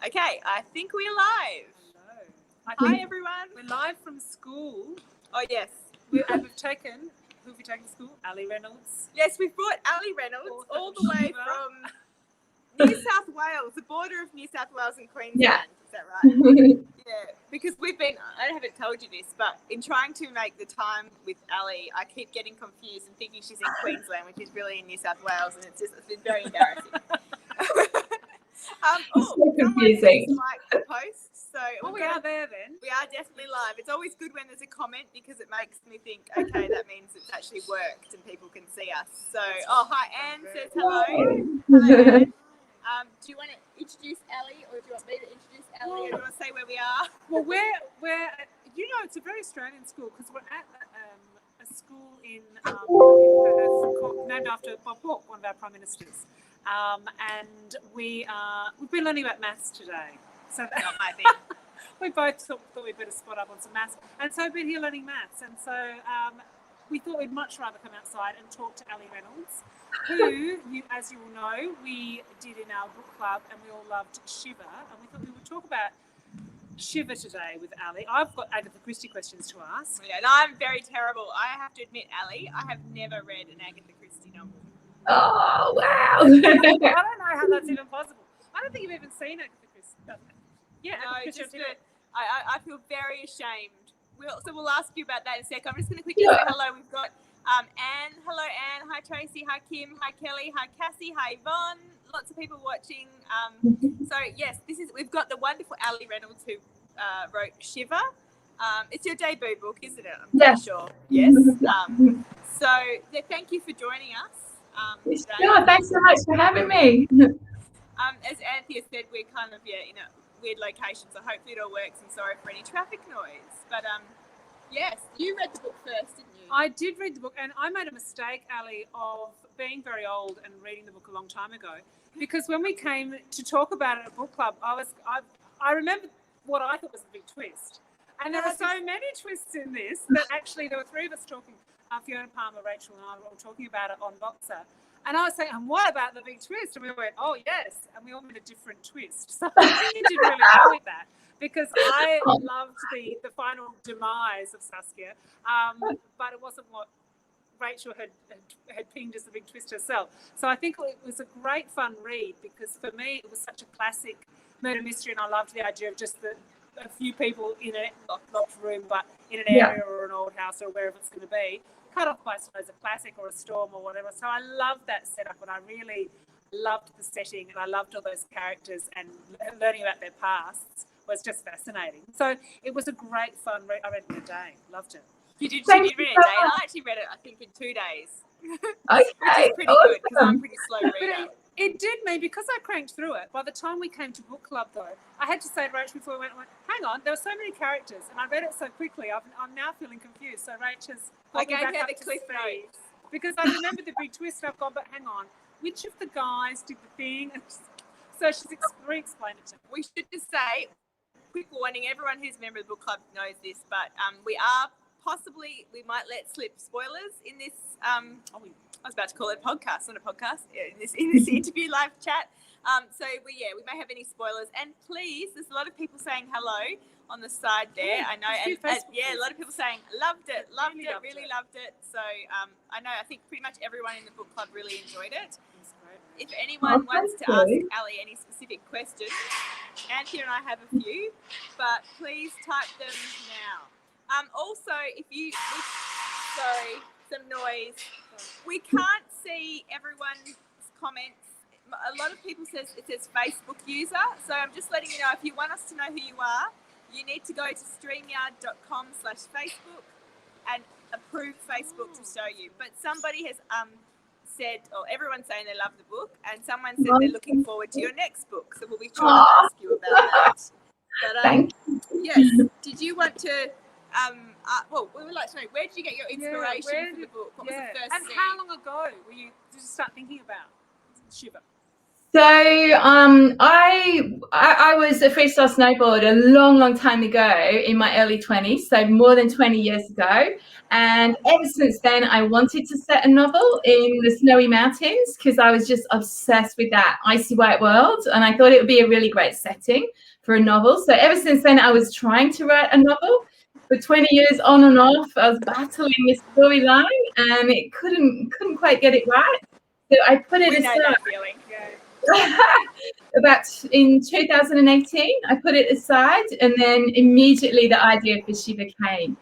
Okay, I think we're live. Hello. Hi, everyone. We're live from school. Oh, yes. Who have we taken to school? Allie Reynolds. Yes, we've brought Allie Reynolds all the way from New South Wales, the border of New South Wales and Queensland. Yeah. Is that right? Yeah, because I haven't told you this, but in trying to make the time with Allie, I keep getting confused and thinking she's in Queensland, which is really in New South Wales, and it's been very embarrassing. So confusing. Like the post, so we are there then. We are definitely live. It's always good when there's a comment because it makes me think, okay, that means it's actually worked and people can see us. So, hi, Anne says hello. Hello, Anne. Do you want to introduce Allie, or do you want me to introduce Allie, or do you want to say where we are? Well, we're it's a very Australian school because we're at a school in Perth named after Bob Hawke, one of our prime ministers. And we've been learning about maths today. So Not my thing. we both thought we'd better spot up on some maths. And so we've been here learning maths. And so we thought we'd much rather come outside and talk to Allie Reynolds, who, as you all know, we did in our book club, and we all loved SHIVER. And we thought we would talk about SHIVER today with Allie. I've got Agatha Christie questions to ask. Yeah, and I'm very terrible. I have to admit, Allie, I have never read an Agatha Christie novel. Oh, wow. I don't know how that's even possible. I don't think you've even seen Agatha Christie. Yeah, No, Agatha Christie. I feel very ashamed. We'll ask you about that in a sec. I'm just going to quickly say hello. We've got Anne. Hello, Anne. Hi, Tracy. Hi, Kim. Hi, Kelly. Hi, Cassie. Hi, Yvonne. Lots of people watching. So yes, we've got the wonderful Allie Reynolds who wrote SHIVER. It's your debut book, isn't it? I'm pretty sure. Yes. So thank you for joining us. Sure, thanks so much for having me. As Anthea said, we're kind of in a weird location, so hopefully it all works. And sorry for any traffic noise. But yes, you read the book first, didn't you? I did read the book, and I made a mistake, Allie, of being very old and reading the book a long time ago. Because when we came to talk about it at book club, I remember what I thought was a big twist. And there were so many twists in this that actually there were three of us talking. Fiona Palmer, Rachel, and I were all talking about it on Boxer. And I was saying, and what about the big twist? And we went, oh, yes. And we all made a different twist. So I think you did really well with that, because I loved the final demise of Saskia, but it wasn't what Rachel had pinged as the big twist herself. So I think it was a great fun read, because for me it was such a classic murder mystery, and I loved the idea of just a few people in a locked room, but in an area or an old house or wherever it's going to be, cut off by, I suppose, a classic or a storm or whatever. So I loved that setup, and I really loved the setting, and I loved all those characters, and learning about their pasts was just fascinating. So it was a great fun read. I read it in a day. Loved it. You did read it in a day, and I actually read it, I think, in 2 days. Okay. Which is pretty good, because I'm a pretty slow reader. It did mean, because I cranked through it, by the time we came to book club, though, I had to say to Rach before we went, hang on, there were so many characters, and I read it so quickly, I'm now feeling confused. So Rach has got me back up to speed, because I remember the big twist, and I've gone, but hang on, which of the guys did the thing? So she's re-explained it to me. We should just say, quick warning, everyone who's a member of the book club knows this, but we might let slip spoilers in this, I was about to call it a podcast, not a podcast, in this interview live chat. So we may have any spoilers. And please, there's a lot of people saying hello on the side there. I know. And a lot of people saying, loved it. Really loved it. So I think pretty much everyone in the book club really enjoyed it. If anyone wants to ask Allie any specific questions, Anthea and I have a few, but please type them now. Also, some noise. We can't see everyone's comments. A lot of people it says Facebook user. So I'm just letting you know, if you want us to know who you are, you need to go to streamyard.com/Facebook and approve Facebook to show you. But somebody has said, or everyone's saying they love the book, and someone said they're looking forward to your next book. So we'll be trying to ask you about that. But yes, did you want to? We would like to know, where did you get your inspiration for the book? What was the first and scene? how long ago did you start thinking about SHIVER? So I I was a freestyle snowboarder a long time ago in my early 20s, so more than 20 years ago. And ever since then, I wanted to set a novel in the snowy mountains because I was just obsessed with that icy white world. And I thought it would be a really great setting for a novel. So ever since then, I was trying to write a novel. For 20 years on and off, I was battling this storyline and it couldn't quite get it right. So I put it aside. That feeling. About in 2018, I put it aside, and then immediately the idea for Shiver came.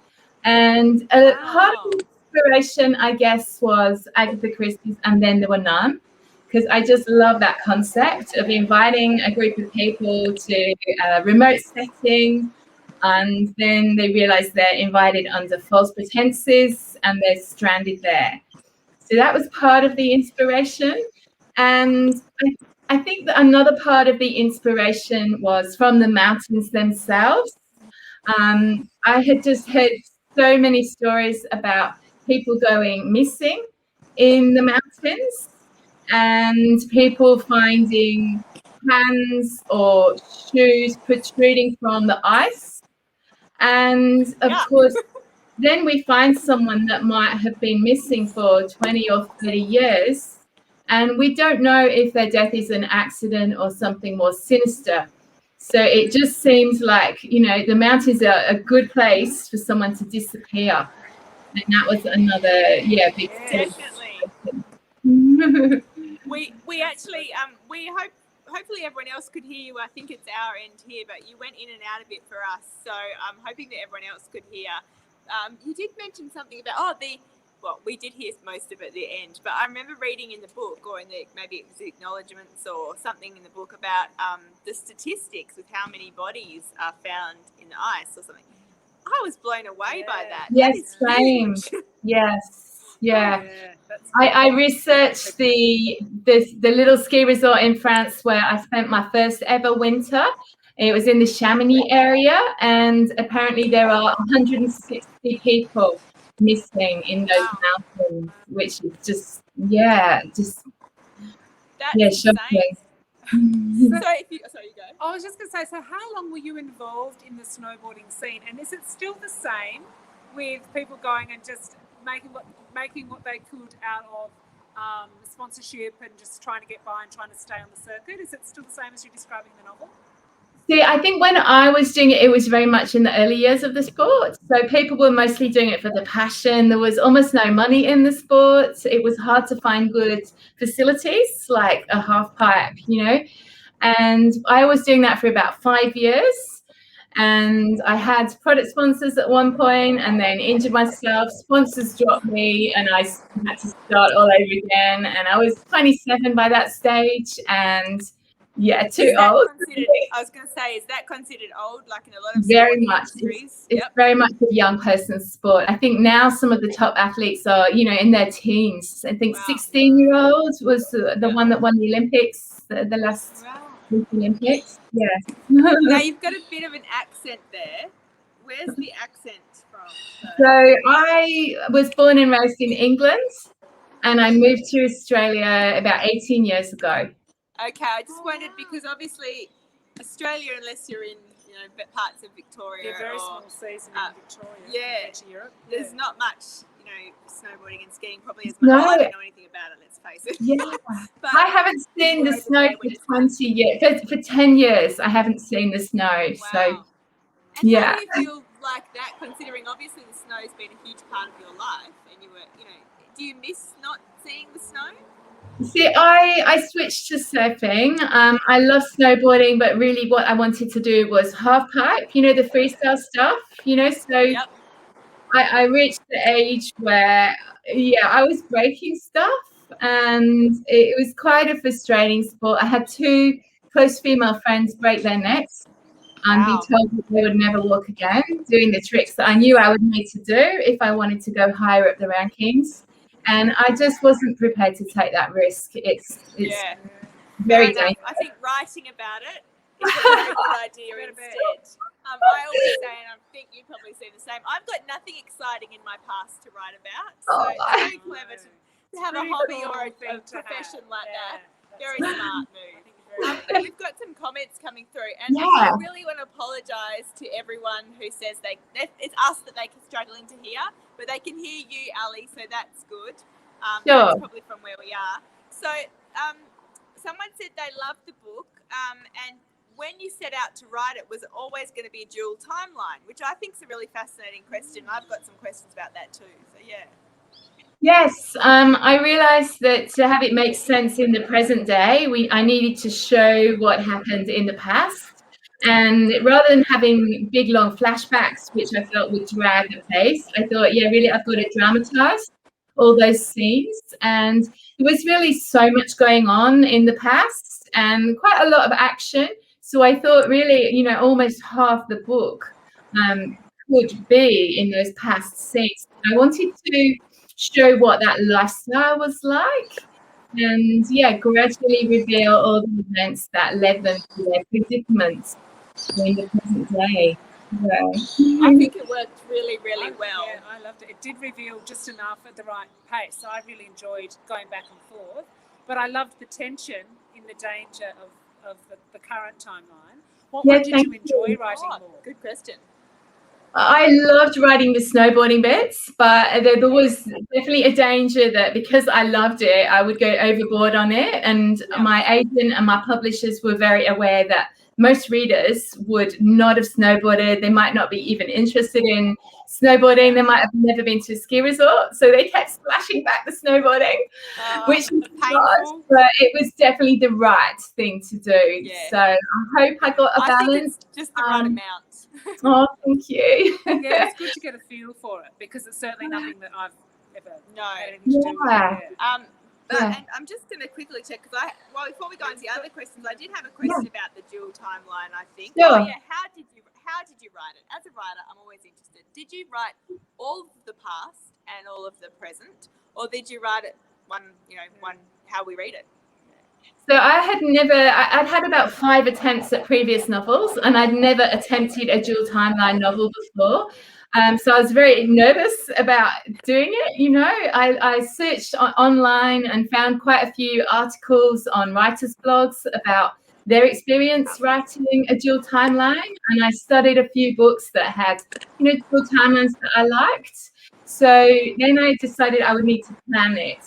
And part of the inspiration, I guess, was Agatha Christie's And Then There Were None, because I just love that concept of inviting a group of people to a remote setting, and then they realize they're invited under false pretenses and they're stranded there. So that was part of the inspiration. And I think that another part of the inspiration was from the mountains themselves. I had just heard so many stories about people going missing in the mountains and people finding hands or shoes protruding from the ice. And of course, then we find someone that might have been missing for 20 or 30 years. And we don't know if their death is an accident or something more sinister. So it just seems like, the mountains are a good place for someone to disappear. And that was another, big definitely. we actually, hopefully everyone else could hear you. I think it's our end here, but you went in and out a bit for us. So I'm hoping that everyone else could hear. You did mention something about, we did hear most of it at the end, but I remember reading in the book, or maybe it was the acknowledgements or something in the book about the statistics with how many bodies are found in the ice or something. I was blown away by that. Yes, same. Yes, yeah. I researched the little ski resort in France where I spent my first ever winter. It was in the Chamonix area, and apparently there are 160 people missing in those mountains, which is just shocking. Sorry, you go. I was just going to say, so how long were you involved in the snowboarding scene, and is it still the same with people going and just making what they could out of sponsorship and just trying to get by and trying to stay on the circuit? Is it still the same as you're describing in the novel? See, I think when I was doing it, it was very much in the early years of the sport. So people were mostly doing it for the passion. There was almost no money in the sport. It was hard to find good facilities like a half pipe, And I was doing that for about 5 years. And I had product sponsors at one point and then injured myself. Sponsors dropped me and I had to start all over again. And I was 27 by that stage. And too old. I was going to say, is that considered old? Like in a lot of very much. It's very much a young person's sport. I think now some of the top athletes are, in their teens. I think 16-year-old was the one that won the Olympics, the last Olympics. Yeah. Now you've got a bit of an accent there. Where's the accent from? So I was born and raised in England, and I moved to Australia about 18 years ago. Okay, I just wondered because obviously Australia, unless you're in parts of Victoria, very small season in Victoria. Yeah, to Europe. There's not much, snowboarding and skiing probably as much. I don't know anything about it. Let's face it. Yeah, but I haven't seen the snow for 20 years. For 10 years, I haven't seen the snow. Wow. So and how do you feel like that? Considering obviously the snow's been a huge part of your life, and you were, do you miss not seeing the snow? See, I switched to surfing. I love snowboarding, but really what I wanted to do was half pipe, the freestyle stuff, so I reached the age where, I was breaking stuff and it was quite a frustrating sport. I had 2 close female friends break their necks and be told that they would never walk again, doing the tricks that I knew I would need to do if I wanted to go higher up the rankings. And I just wasn't prepared to take that risk. It's very dangerous. I think writing about it is a very good idea instead. I always say, and I think you probably see the same, I've got nothing exciting in my past to write about. So it's very clever to have a hobby or a profession like that. Very smart move. We've got some comments coming through, and Yeah. I really want to apologise to everyone who says it's us that they're struggling to hear, but they can hear you, Ali, so that's good. Sure. That's probably from where we are. So someone said they loved the book, and when you set out to write it, was it always going to be a dual timeline, which I think is a really fascinating question. I've got some questions about that too, so yeah. Yes, I realised that to have it make sense in the present day, I needed to show what happened in the past. And rather than having big, long flashbacks, which I felt would drag the pace, I thought, yeah, really, I've got to dramatise all those scenes. And there was really so much going on in the past and quite a lot of action. So I thought really, almost half the book could be in those past scenes. I wanted to show what that lifestyle was like and gradually reveal all the events that led them to their predicaments in the present day. I think it worked really, really well. Yeah, I loved it. It did reveal just enough at the right pace. So I really enjoyed going back and forth, but I loved the tension in the danger of the current timeline. What did you enjoy writing more? Good question. I loved writing the snowboarding bits, but there was definitely a danger that because I loved it, I would go overboard on it. And my agent and my publishers were very aware that most readers would not have snowboarded. They might not be even interested in snowboarding. They might have never been to a ski resort. So they kept splashing back the snowboarding, which was painful, but it was definitely the right thing to do. Yeah. So I hope I got a balance. I think it's just the right amount. Oh, thank you. Yeah, it's good to get a feel for it because it's certainly nothing that I've ever had anything to do with. And I'm just going to quickly check because before we go into the other questions, I did have a question about the dual timeline. I think. Sure. Oh, yeah. How did you write it? As a writer, I'm always interested. Did you write all of the past and all of the present, or did you write it one how we read it? So I'd had about 5 attempts at previous novels, and I'd never attempted a dual timeline novel before. So I was very nervous about doing it. I searched online and found quite a few articles on writers' blogs about their experience writing a dual timeline, and I studied a few books that had, dual timelines that I liked. So then I decided I would need to plan it,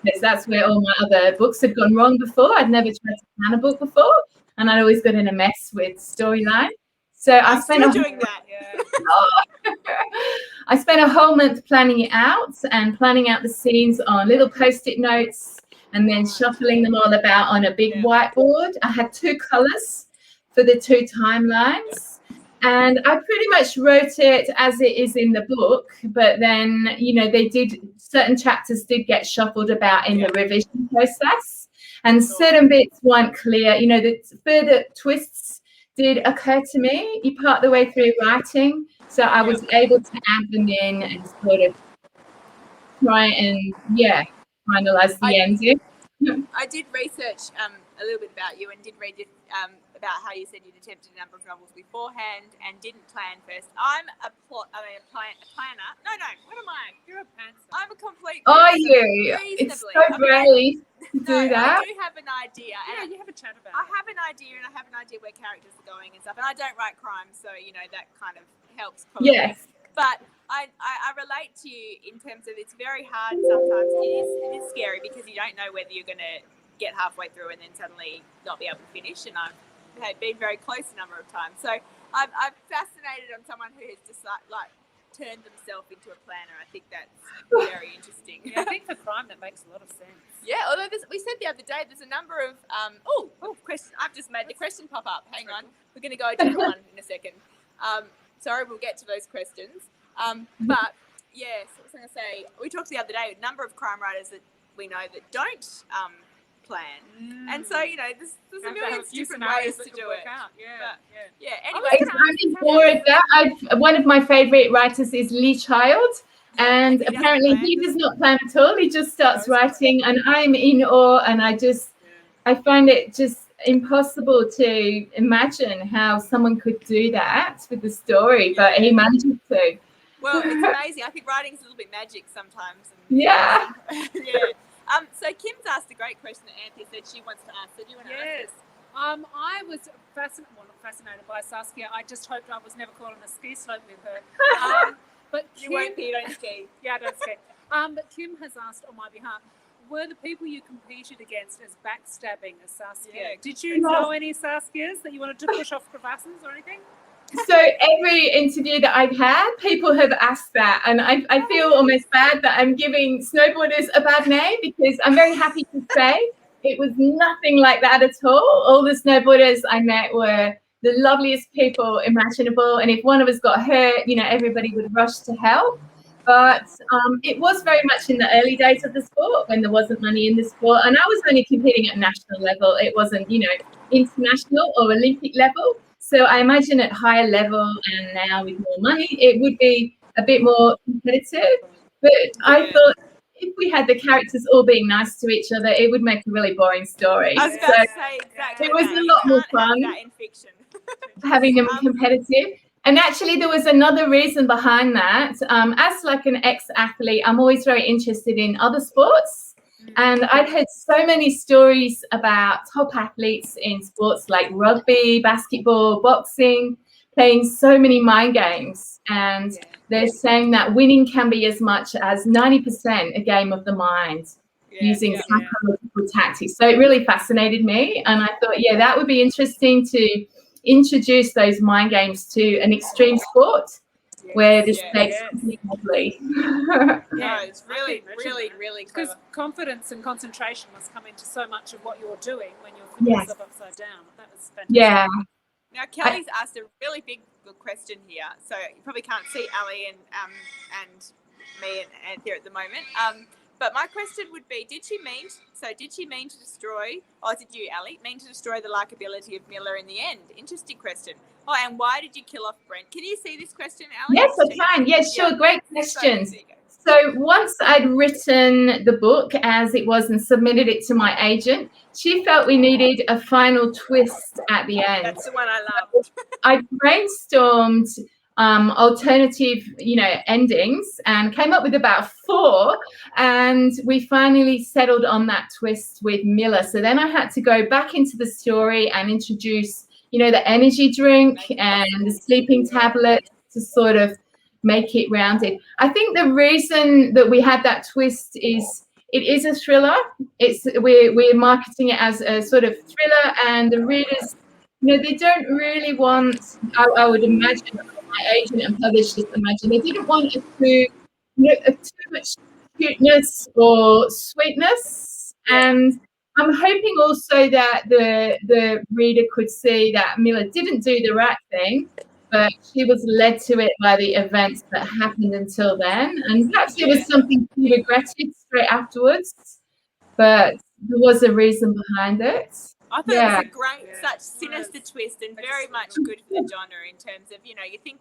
because that's where all my other books had gone wrong before. I'd never tried to plan a book before, and I'd always got in a mess with storyline. So I spent I spent a whole month planning it out and planning out the scenes on little Post-it notes and then shuffling them all about on a big whiteboard. I had 2 colours for the 2 timelines. And I pretty much wrote it as it is in the book, but then, certain chapters did get shuffled about in the revision process, and certain bits weren't clear. The further twists did occur to me part the way through writing, so I was able to add them in and sort of try and, finalise the ending. I did research a little bit about you and did read it, about how you said you'd attempted a number of novels beforehand and didn't plan first. I'm a planner. No, what am I? You're a pantser. I'm a complete. Are you? It's so brave to do that. I do have an idea. Yeah, you have a chat about I have an idea, and I have an idea where characters are going and stuff. And I don't write crime, so that kind of helps. Probably. Yes. But I relate to you in terms of it's very hard sometimes. It is scary because you don't know whether you're going to get halfway through and then suddenly not be able to finish. And I've been very close a number of times. So I'm fascinated on someone who has just turned themselves into a planner. I think that's very interesting. Yeah, I think for crime that makes a lot of sense. Yeah, although we said the other day there's a number of questions. I've just made the question pop up. Hang on, we're going to go to one in a second. Sorry, we'll get to those questions. But yes, what was I going to say? We talked the other day a number of crime writers that we know that don't plan, and so there's a million different ways to do it. Anyway, I'm more of that. One of my favourite writers is Lee Child, and apparently he does not plan at all. He just starts writing, and I'm in awe, and I find it just impossible to imagine how someone could do that with the story, but he manages to. Well, it's amazing. I think writing's a little bit magic sometimes. Yeah. So Kim's asked a great question that Anthea said she wants to ask. So do you want to ask? I was fascinated by Saskia. I just hoped I was never caught on a ski slope with her. But You won't be, don't ski. Yeah, I don't ski. But Kim has asked on my behalf, were the people you competed against as backstabbing as Saskia? Yeah. Did you know any Saskias that you wanted to push off crevasses or anything? So every interview that I've had, people have asked that, and I feel almost bad that I'm giving snowboarders a bad name, because I'm very happy to say it was nothing like that at all. All the snowboarders I met were the loveliest people imaginable, and if one of us got hurt, everybody would rush to help. But it was very much in the early days of the sport, when there wasn't money in the sport, and I was only competing at national level. It wasn't, international or Olympic level. So I imagine at higher level and now with more money, it would be a bit more competitive. But I thought if we had the characters all being nice to each other, it would make a really boring story. I was about to say exactly. It was that. a lot more You can't fun have that in fiction. having them competitive. And actually, there was another reason behind that. As like an ex-athlete, I'm always very interested in other sports. And I'd heard so many stories about top athletes in sports like rugby, basketball, boxing, playing so many mind games. And they're saying that winning can be as much as 90% a game of the mind, using psychological tactics. So it really fascinated me. And I thought, that would be interesting to introduce those mind games to an extreme sport. Where the stakes could be lovely. No, it's really, really, really clever. Because confidence and concentration must come into so much of what you're doing when you're putting yourself upside down. That was fantastic. Yeah. Now, Kelly's asked a really big question here. So you probably can't see Ali and me and here at the moment. But my question would be, did she mean to destroy, or did you, Ali, mean to destroy the likability of Miller in the end? Interesting question. Oh, and why did you kill off Brent? Can you see this question, Ali? Yes, I can. Yes, sure. Great questions. So once I'd written the book as it was and submitted it to my agent, she felt we needed a final twist at the end. That's the one I loved. I brainstormed alternative, endings, and came up with about 4, and we finally settled on that twist with Miller. So then I had to go back into the story and introduce, the energy drink and the sleeping tablet to sort of make it rounded. I think the reason that we had that twist is it is a thriller. We're marketing it as a sort of thriller, and the readers, they don't really want, I would imagine, my agent and publishers imagine, they didn't want too much cuteness or sweetness. And I'm hoping also that the reader could see that Miller didn't do the right thing, but she was led to it by the events that happened until then. And perhaps it was something she regretted straight afterwards, but there was a reason behind it. I thought it was a great, such sinister twist, and very much good for the genre in terms of, you think,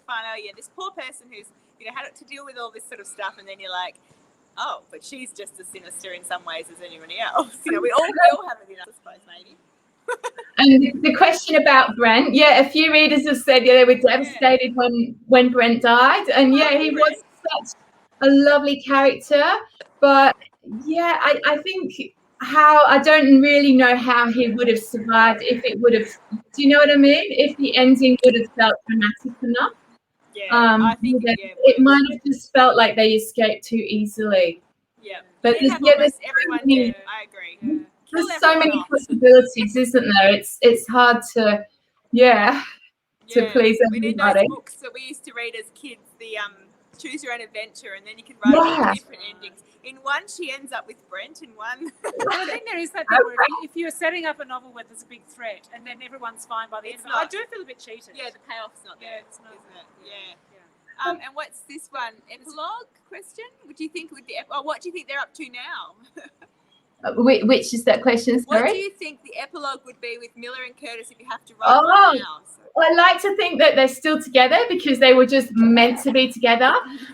this poor person who's, had to deal with all this sort of stuff, and then you're like, oh, but she's just as sinister in some ways as anybody else. We all have it in us, I suppose, maybe. And the question about Brent, a few readers have said they were devastated when Brent died, and he was such a lovely character. But I think I don't really know how he would have survived if it would have. Do you know what I mean? If the ending would have felt dramatic enough. I think it might have just felt like they escaped too easily. Yeah, but there's everyone. I agree. There's so many possibilities, isn't there? It's hard to please everybody. We did those books that we used to read as kids, the Choose Your Own Adventure, and then you can write all different endings. In one, she ends up with Brent, in one. Well, I think there is that thing where if you're setting up a novel where there's a big threat and then everyone's fine by the end of it, I do feel a bit cheated. Yeah, the payoff's not there, it's not, isn't it? Yeah. And what's this one? Epilogue question? What do you think would be? What do you think they're up to now? Which is that question? Sorry. What do you think the epilogue would be with Miller and Curtis if you have to write one now? I like to think that they're still together because they were just meant to be together,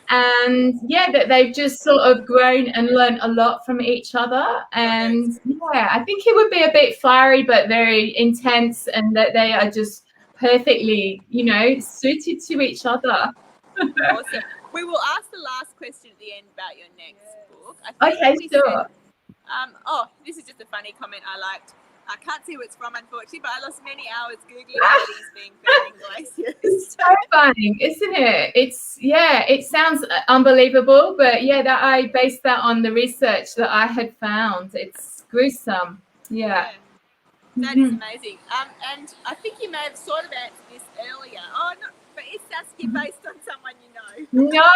and that they've just sort of grown and learned a lot from each other. And I think it would be a bit fiery but very intense, and that they are just perfectly, suited to each other. Awesome. We will ask the last question at the end about your next book. Okay, sure. This is just a funny comment I liked. I can't see who it's from, unfortunately, but I lost many hours Googling things being found in glaciers. It's terrifying, isn't it? It sounds unbelievable, but that I based that on the research that I had found. It's gruesome. Yeah. That is amazing. And I think you may have sort of answered this earlier. Oh, no, but is Saskia based on someone you know? No,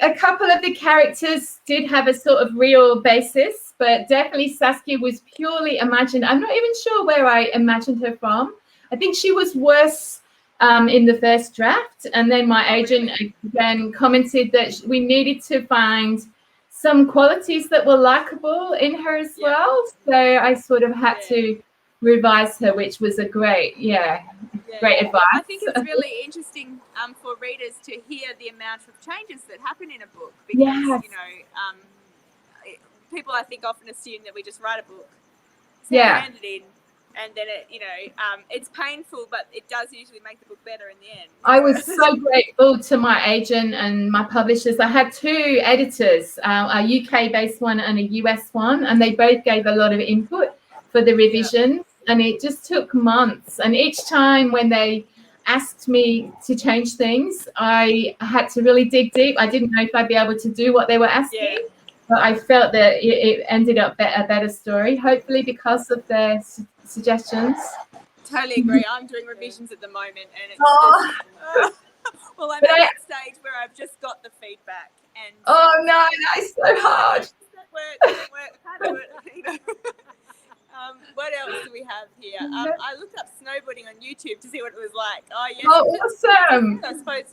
a couple of the characters did have a sort of real basis, but definitely Saskia was purely imagined. I'm not even sure where I imagined her from. I think she was worse in the first draft, and then my agent again commented that we needed to find some qualities that were likable in her as well. So I sort of had to revise her, which was a great advice. I think it's really interesting for readers to hear the amount of changes that happen in a book, because people I think often assume that we just write a book, hand it in, and then it's painful, but it does usually make the book better in the end. I was so grateful to my agent and my publishers. I had two editors, a UK-based one and a US one, and they both gave a lot of input for the revisions, and it just took months. And each time when they asked me to change things, I had to really dig deep. I didn't know if I'd be able to do what they were asking, but I felt that it ended up a better story, hopefully because of their suggestions. Totally agree. I'm doing revisions at the moment, and it's well, I'm at that stage where I've just got the feedback, and that is so hard. Does that work? Does it work? I can't do it. What else do we have here? I looked up snowboarding on YouTube to see what it was like. Oh, yes. Oh, awesome. I suppose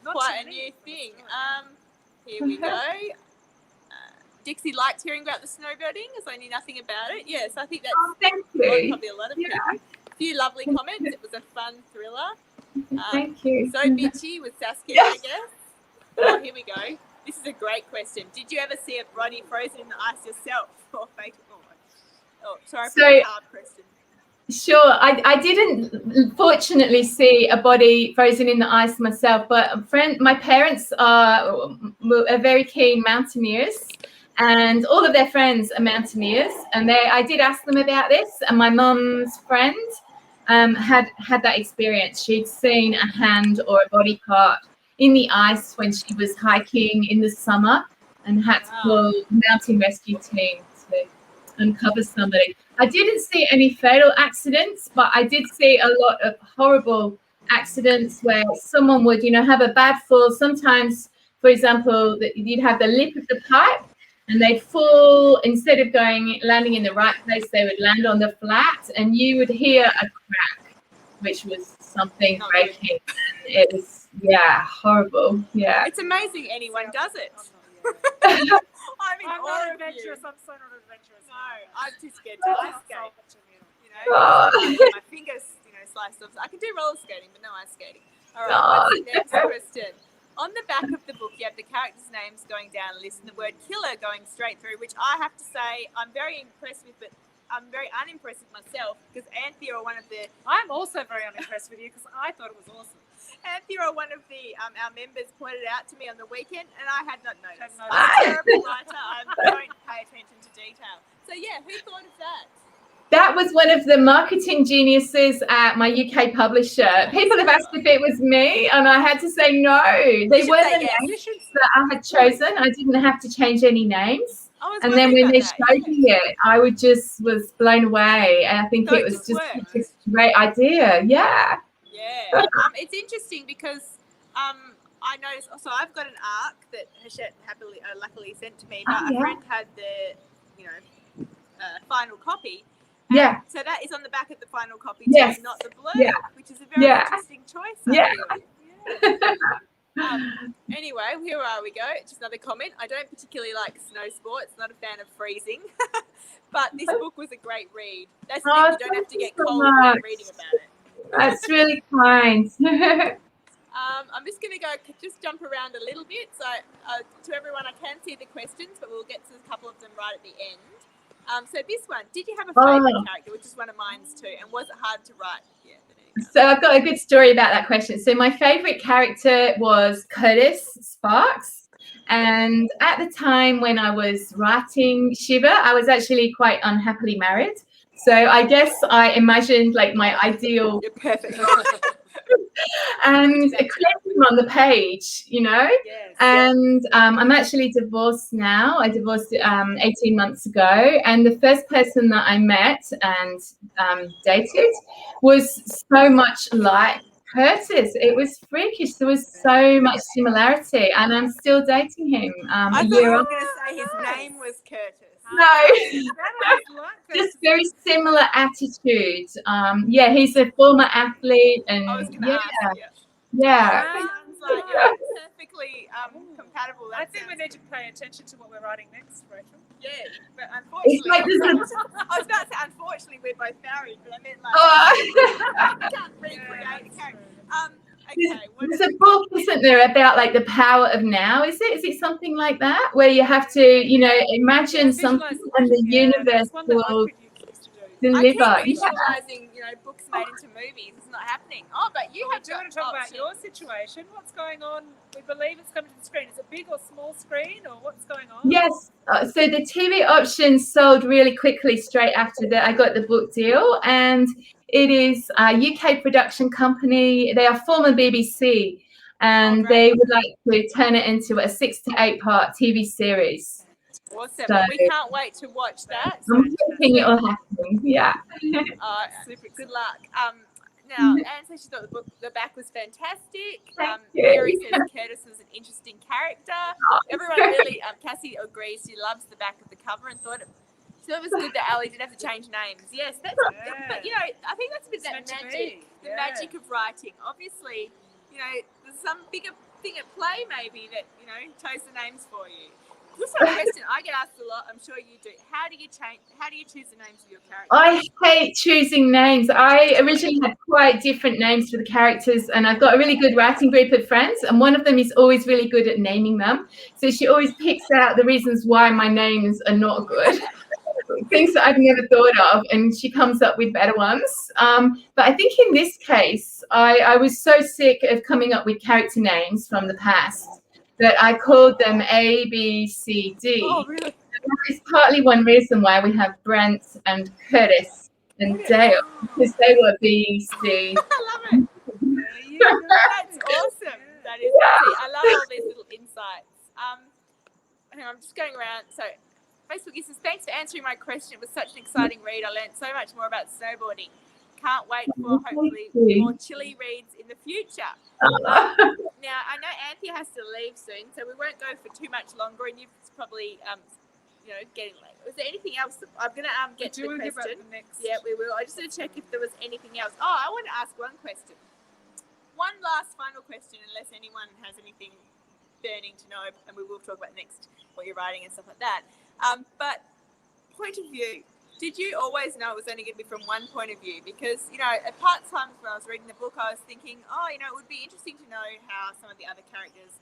quite a new thing. Here we go. Dixie liked hearing about the snowboarding, as I knew nothing about it. Yes, I think that's thank you. Probably a lot of people. A few lovely comments. It was a fun thriller. Thank you. So bitchy with Saskia, I guess. Oh, here we go. This is a great question. Did you ever see a body frozen in the ice yourself? Or fake? Oh, sorry for the hard question. Sure. I didn't fortunately see a body frozen in the ice myself, but my parents are very keen mountaineers, and all of their friends are mountaineers. And I did ask them about this, and my mum's friend had that experience. She'd seen a hand or a body part in the ice when she was hiking in the summer, and had to call mountain rescue team to uncover somebody. I didn't see any fatal accidents, but I did see a lot of horrible accidents where someone would, have a bad fall. Sometimes, for example, you'd have the lip of the pipe, and they'd fall. Instead of landing in the right place, they would land on the flat, and you would hear a crack, which was something breaking. It was, horrible. Yeah. It's amazing anyone does it. I'm not adventurous. I'm so not adventurous. No, I'm too scared to ice skate. My fingers, sliced off. I can do roller skating, but no ice skating. All right, what's the next question? On the back of the book, you have the characters' names going down a list and the word killer going straight through, which I have to say I'm very impressed with, but I'm very unimpressed with myself, because Anthea are one of the... I'm also very unimpressed with you, because I thought it was awesome. Anthea are one of the our members pointed out to me on the weekend, and I had not noticed. I'm a terrible writer. I don't pay attention to detail. So who thought of that? That was one of the marketing geniuses at my UK publisher. People have asked if it was me, and I had to say no. They weren't the names that I had chosen. I didn't have to change any names. And then when they showed me it, I was blown away. And I think it was just a great idea. Yeah. Yeah. It's interesting because I noticed. So I've got an arc that Hachette luckily sent to me, but a friend had the final copy. Yeah. So that is on the back of the final copy too, not the blurb, which is a very interesting choice. Anyway, here we go. Just another comment. I don't particularly like snow sports. Not a fan of freezing, but this book was a great read. That's the thing. You don't have to get cold when reading about it. That's really kind. I'm just going to jump around a little bit. So to everyone, I can see the questions, but we'll get to a couple of them right at the end. So this one, did you have a favourite character, which is one of mine too, and was it hard to write? Yeah. So I've got a good story about that question. So my favourite character was Curtis Sparks. And at the time when I was writing Shiver, I was actually quite unhappily married. So I guess I imagined like my ideal You're perfect. and created him on the page, you know. Yes. And I'm actually divorced now. I divorced 18 months ago, and the first person that I met and dated was so much like Curtis. It was freakish. There was so much similarity, and I'm still dating him. I A thought year you were on. going to say his name was Curtis. Just very similar attitude. Yeah, he's a former athlete, and I was going to ask you. yeah. Sounds like you're perfectly compatible. I think we need to pay attention to what we're writing next, Rachel. Yeah, but It's unfortunately, like I was about to say unfortunately we're both married, but I meant like you can't recreate a character. Okay, there's a book, isn't there, about like the power of now? Is it something like that, where you have to, you know, imagine something and the universe will deliver? I keep visualizing, you know, books made into movies. It's not happening. Oh, but you have do you want to talk about your situation? What's going on? We believe it's coming to the screen. Is it big or small screen, or what's going on? Yes. So the TV option sold really quickly straight after that. I got the book deal, and it is a UK production company. They are former BBC, and they would like to turn it into a 6 to 8 part TV series. Awesome. So, we can't wait to watch that. I'm hoping it will happen. Yeah. Super. Good luck. Now, Anne says she thought the back was fantastic. Thank you. Mary says Curtis was an interesting character. Everyone really, Cassie agrees. She loves the back of the cover and thought it was good that Allie didn't have to change names. Yes, that's. But you know, I think that's a bit that magic, the magic of writing. Obviously, you know, there's some bigger thing at play maybe that you know chose the names for you. This is a question I get asked a lot. I'm sure you do. How do you choose the names of your characters? I hate choosing names. I originally had quite different names for the characters, and I've got a really good writing group of friends, and one of them is always really good at naming them. So she always picks out the reasons why my names are not good. Things that I've never thought of, and she comes up with better ones. But I think in this case, I was so sick of coming up with character names from the past that I called them A, B, C, D. Oh, really? It's partly one reason why we have Brent and Curtis and Dale, because they were B, C. I love it. That's awesome. That is. I love all these little insights. Hang on, I'm just going around. So, Facebook says, thanks for answering my question. It was such an exciting read. I learned so much more about snowboarding. Can't wait for hopefully more chilly reads in the future. Now, I know Anthea has to leave soon, so we won't go for too much longer, and you've probably, you know, getting late. Was there anything else? I'm going to get to the question. Yeah, we will. I just want to check if there was anything else. Oh, I want to ask one question. One last final question, unless anyone has anything burning to know, and we will talk about next what you're writing and stuff like that. But point of view. Did you always know it was only going to be from one point of view? Because, you know, at times when I was reading the book, I was thinking, oh, you know, it would be interesting to know how some of the other characters,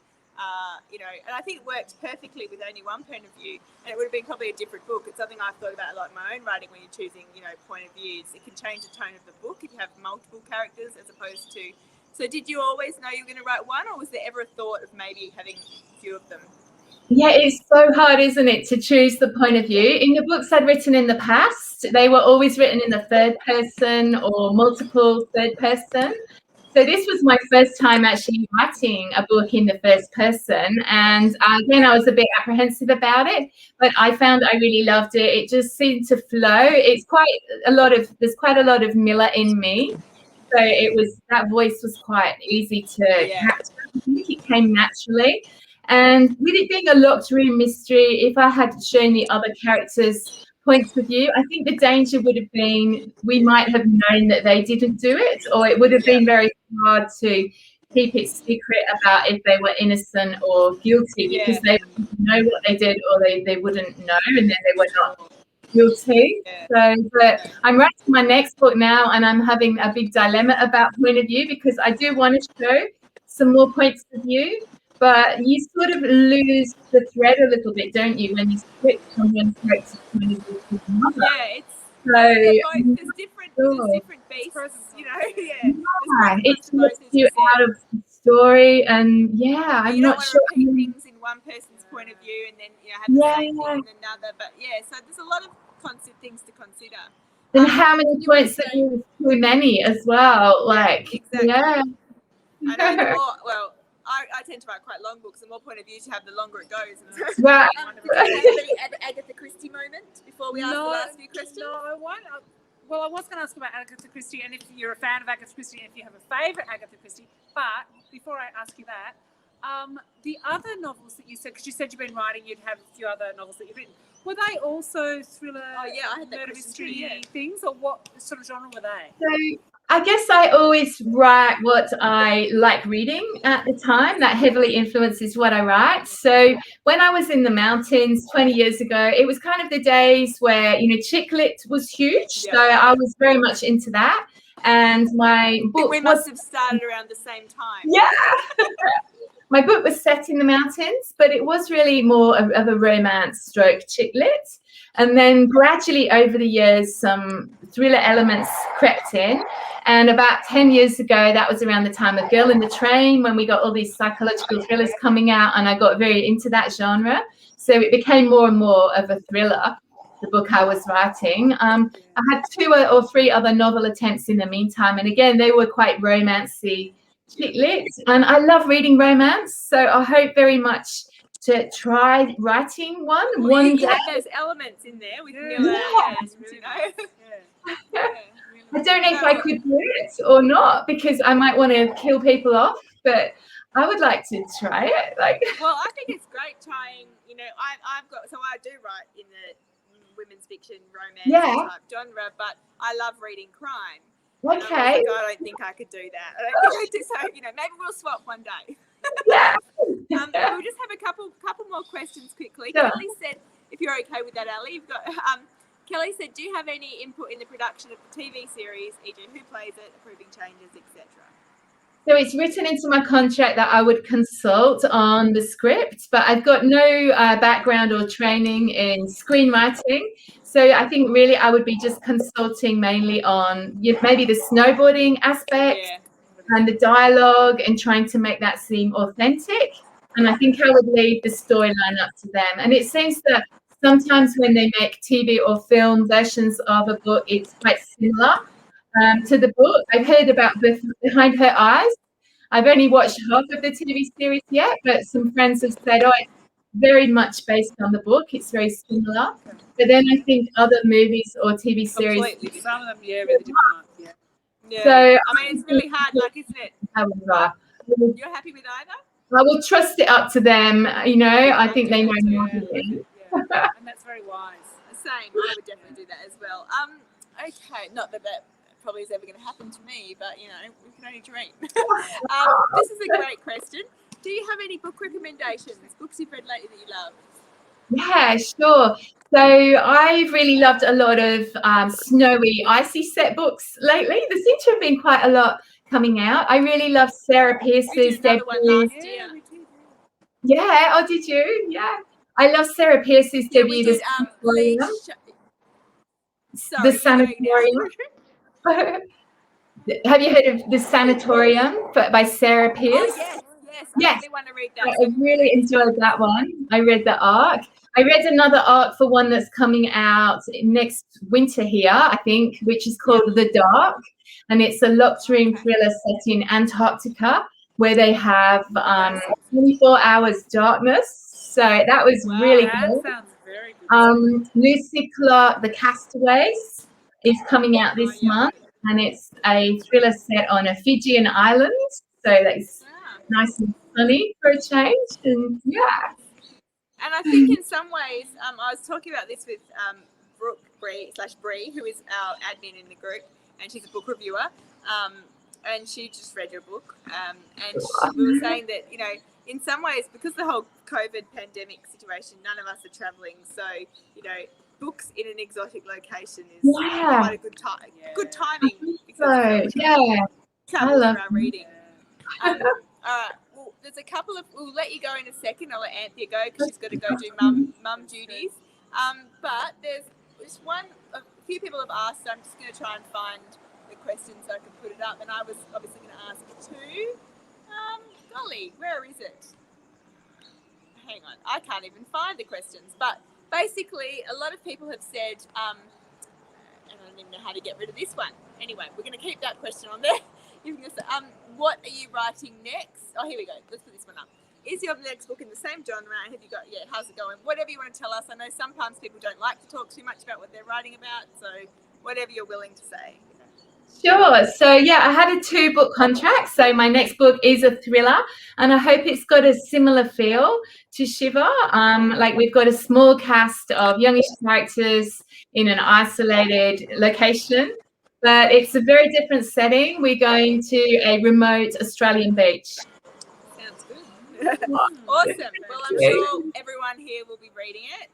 you know, and I think it worked perfectly with only one point of view, and it would have been probably a different book. It's something I've thought about a lot in my own writing when you're choosing, you know, point of views. It can change the tone of the book if you have multiple characters as opposed to... So did you always know you were going to write one, or was there ever a thought of maybe having a few of them? Yeah, it's so hard, isn't it, to choose the point of view. In the books I'd written in the past, they were always written in the third person or multiple third person. So this was my first time actually writing a book in the first person. And again, I was a bit apprehensive about it, but I found I really loved it. It just seemed to flow. There's quite a lot of Miller in me. So that voice was quite easy to capture. I think it came naturally. And with it being a locked room mystery, if I had shown the other characters' points of view, I think the danger would have been we might have known that they didn't do it, or it would have been very hard to keep it secret about if they were innocent or guilty, because they wouldn't know what they did, or they wouldn't know, and then they were not guilty. So, but I'm writing my next book now, and I'm having a big dilemma about point of view, because I do want to show some more points of view. But you sort of lose the thread a little bit, don't you, when you switch from one character to another? Yeah, there's different beasts, you know. It takes you out of the story, and I'm not sure. You don't want to repeat things in one person's point of view, and then have the same thing in another. But so there's a lot of things to consider. And how many points that you too many as well? Like, exactly. yeah. I know. The more, well, I tend to write quite long books. The more point of views you have, the longer it goes. Right. Did you have any Agatha Christie moment before we ask the last few questions? No, I won't. Well, I was going to ask about Agatha Christie, and if you're a fan of Agatha Christie, and if you have a favourite Agatha Christie. But before I ask you that, the other novels that you said, because you said you've been writing, you'd have a few other novels that you've written. Were they also thriller, I had that murder question mystery too, things, or what sort of genre were they? So I guess I always write what I like reading at the time. That heavily influences what I write. So when I was in the mountains 20 years ago, it was kind of the days where, chick lit was huge. So I was very much into that. And my book we must have started around the same time. Yeah. My book was set in the mountains, but it was really more of a romance stroke chick lit. And then gradually over the years, some thriller elements crept in. And about 10 years ago, that was around the time of Girl in the Train, when we got all these psychological thrillers coming out, and I got very into that genre. So it became more and more of a thriller, the book I was writing. I had 2 or 3 other novel attempts in the meantime. And again, they were quite romancy chick lit, and I love reading romance, so I hope very much to try writing one day. You have those elements in there with Miller and, I don't know if I could do it or not, because I might want to kill people off, but I would like to try it. Well, I think it's great trying, I do write in the women's fiction romance type genre, but I love reading crime. Okay. I don't think I could do that. I don't think I do. So, maybe we'll swap one day. Yeah. We'll just have a couple more questions quickly. Sure. Kelly said, if you're okay with that, Allie, you've got. Kelly said, do you have any input in the production of the TV series, e.g., who plays it, approving changes, etc.? So it's written into my contract that I would consult on the script, but I've got no background or training in screenwriting. So I think really I would be just consulting mainly on maybe the snowboarding aspect and the dialogue, and trying to make that seem authentic. And I think I would leave the storyline up to them. And it seems that sometimes when they make TV or film versions of a book, it's quite similar to the book. I've heard about Behind Her Eyes. I've only watched half of the TV series yet, but some friends have said, it's very much based on the book. It's very similar. But then I think other movies or TV series. Completely. Some of them, really different. Yeah. So, it's really hard, isn't it? However, you're happy with either? I will trust it up to them. I think they know more than me. And that's very wise. Same. I would definitely do that as well. Okay. Not that probably is ever going to happen to me, but we can only dream. This is a great question. Do you have any book recommendations? Books you've read lately that you love? Yeah, sure. So I've really loved a lot of snowy, icy set books lately. There seems to have been quite a lot coming out. I really love Sarah Pearce's debut. Yeah. Oh, did you? Yeah. I love Sarah Pearce's debut. The Sanatorium. Have you heard of The Sanatorium by Sarah Pearce? Oh, yes. I really want to read that. I really enjoyed that one. I read the arc. I read another arc for one that's coming out next winter here, I think, which is called The Dark. And it's a locked room thriller set in Antarctica, where they have 24 hours darkness. So that was really good. That sounds very good. Lucy Clark, The Castaways, is coming out this month. And it's a thriller set on a Fijian island. So that's nice and sunny for a change. And And I think in some ways, I was talking about this with Brooke Bree, who is our admin in the group, and she's a book reviewer. And she just read your book. And we were saying that, in some ways, because the whole COVID pandemic situation, none of us are traveling. So, books in an exotic location is quite a good time. Good timing. I love our reading. All right. Well, there's a couple of. We'll let you go in a second. I'll let Anthea go because she's got to go do mum duties. But there's one. A few people have asked. So I'm just going to try and find the question so I can put it up. And I was obviously going to ask two. Golly, where is it? Hang on. I can't even find the questions. But basically, a lot of people have said, and I don't even know how to get rid of this one. Anyway, we're going to keep that question on there. What are you writing next? Oh, here we go. Let's put this one up. Is your next book in the same genre? And have you got, how's it going? Whatever you want to tell us. I know sometimes people don't like to talk too much about what they're writing about, so whatever you're willing to say. Sure. So, yeah, I had a 2-book contract. So my next book is a thriller, and I hope it's got a similar feel to Shiver. Like, we've got a small cast of youngish characters in an isolated location, but it's a very different setting. We're going to a remote Australian beach. Sounds good. Awesome. Well, I'm sure everyone here will be reading it.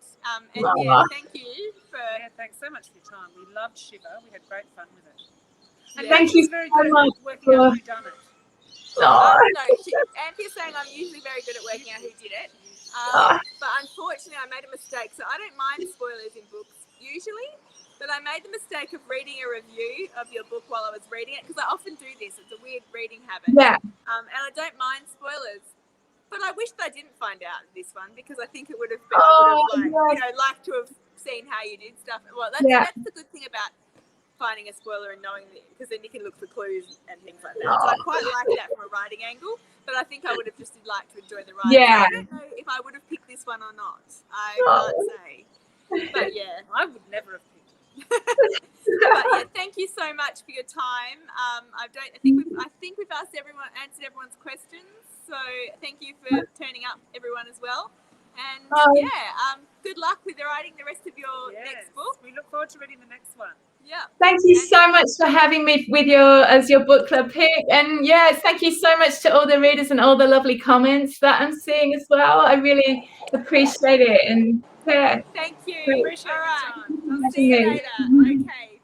Thank you for... Yeah, thanks so much for your time. We loved Shiver. We had great fun with it. And Thank you very so good much at working out who done it. Anthea's saying I'm usually very good at working out who did it. But unfortunately, I made a mistake. So I don't mind spoilers in books usually, but I made the mistake of reading a review of your book while I was reading it, because I often do this. It's a weird reading habit. Yeah. And I don't mind spoilers. But I wish that I didn't find out this one, because I think it would have been, liked to have seen how you did stuff. Well, that's the good thing about finding a spoiler and knowing that, because then you can look for clues and things like that. So I quite like that from a writing angle, but I think I would have just liked to enjoy the writing. Yeah. I don't know if I would have picked this one or not. I can't say. But yeah, I would never have picked it. But yeah, thank you so much for your time. I think we've answered everyone's questions. So thank you for turning up, everyone, as well. And good luck with writing the rest of your next book. We look forward to reading the next one. Yeah. Thank you so much for having me as your book club pick. And yes, thank you so much to all the readers and all the lovely comments that I'm seeing as well. I really appreciate it. And thank you. Appreciate your time. I'll see you later. Okay.